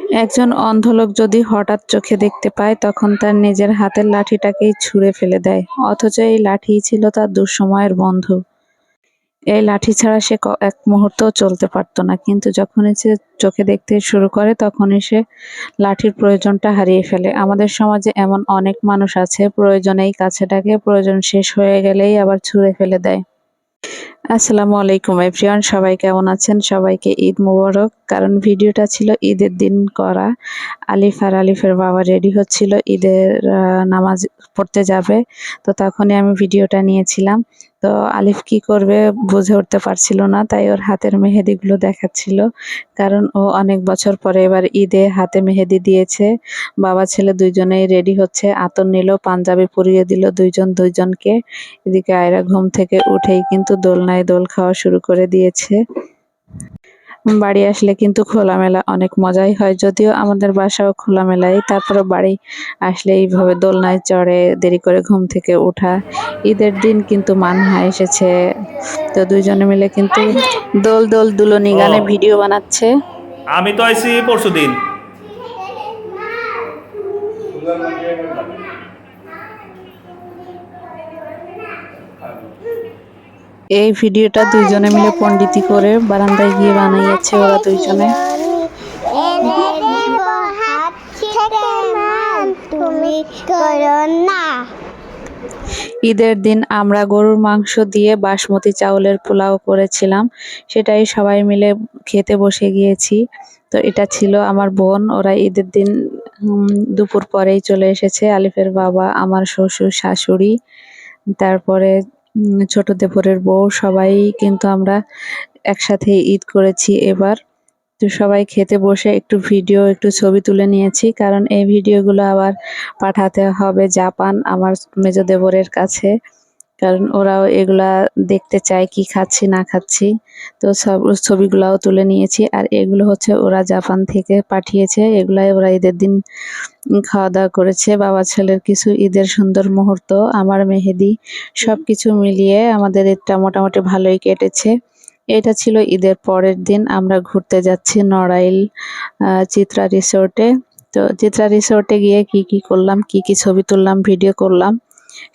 একজন অন্ধ লোক যদি হঠাৎ চোখে দেখতে পায় তখন তার নিজের হাতের লাঠিটাকেই ছুঁড়ে ফেলে দেয়, অথচ এই লাঠিই ছিল তার দুঃসময়ের বন্ধু। এই লাঠি ছাড়া সে এক মুহূর্তও চলতে পারতো না, কিন্তু যখনই সে চোখে দেখতে শুরু করে তখনই সে লাঠির প্রয়োজনটা হারিয়ে ফেলে। আমাদের সমাজে এমন অনেক মানুষ আছে, প্রয়োজনেই কাছে ডাকে, প্রয়োজন শেষ হয়ে গেলেই আবার ছুঁড়ে ফেলে দেয়। আসসালামু আলাইকুম এভরিওয়ান, সবাই কেমন আছেন? সবাইকে ঈদ মুবারক। কারণ ভিডিওটা ছিল ঈদের দিন করা। আলিফ আর আলিফের বাবা রেডি হচ্ছিল, ঈদের নামাজ পড়তে যাবে। তো তখনই আমি ভিডিওটা নিয়েছিলাম। তো আলিফ কি করবে বুঝে উঠতে পারছিল না, তাই ওর হাতের মেহেদিগুলো দেখাচ্ছিল। কারণ ও অনেক বছর পরে এবার ঈদে হাতে মেহেদি দিয়েছে। বাবা ছেলে দুইজনেই রেডি হচ্ছে, আতর নিল, পাঞ্জাবি পরিয়ে দিল দুইজন দুইজনকে। এদিকে আয়রা ঘুম থেকে উঠেই কিন্তু দোলনায় দোল খাওয়া শুরু করে দিয়েছে। বাড়ি আসলে কিন্তু খোলামেলা অনেক মজাই হয়, যদিও আমাদের বাসাও খোলামেলাই, তারপরে বাড়ি আসলে এইভাবে দোলনায় চড়ে দেরি করে ঘুম থেকে ওঠা। ঈদের দিন কিন্তু মানহা এসেছে, তো দুইজনে মিলে কিন্তু দোল দোল দুলনি ও গানে ভিডিও বানাচ্ছে। আমি তো আইছি পরশু দিন। এই ভিডিওটা দুইজনে মিলে পণ্ডিতি করে বারান্দায় গিয়ে বানাইয়াছে ওরা দুইজনে। ঈদের দিন আমরা গরুর মাংস দিয়ে বাসমতি চাউলের পোলাও করেছিলাম, সেটাই সবাই মিলে খেতে বসে গিয়েছি। তো এটা ছিল আমার বোন, ওরা ঈদের দিন দুপুর পরেই চলে এসেছে। আলিফের বাবা, আমার শ্বশুর শাশুড়ি, তারপরে ছোট দেবরের বউ, সবাই কিন্তু আমরা একসাথে ঈদ করেছি এবার। তো সবাই খেতে বসে একটু ভিডিও, একটু ছবি তুলে নিয়েছি, কারণ এই ভিডিওগুলো আবার পাঠাতে হবে জাপান আমার মেজো দেবরের কাছে। কারণ ওরাও এগুলা দেখতে চায় কি খাচ্ছি না খাচ্ছি। তো সব ছবিগুলাও তুলে নিয়েছি, আর এগুলো হচ্ছে ওরা জাপান থেকে পাঠিয়েছে। এগুলাই ওরা ঈদের দিন খাওয়া দাওয়া করেছে। বাবা ছেলের কিছু ঈদের সুন্দর মুহূর্ত, আমার মেহেদি, সবকিছু মিলিয়ে আমাদের ঈদটা মোটামুটি ভালোই কেটেছে। এটা ছিল ঈদের পরের দিন, আমরা ঘুরতে যাচ্ছি নড়াইল চিত্রা রিসোর্টে। তো চিত্রা রিসোর্টে গিয়ে কি কি করলাম, কি কি ছবি তুললাম, ভিডিও করলাম,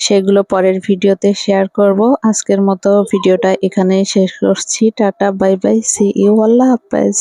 সেগুলো পরের ভিডিওতে শেয়ার করব। আজকের মতো ভিডিওটা এখানেই শেষ করছি। Tata, bye bye, see you, আল্লাহ হাফেজ।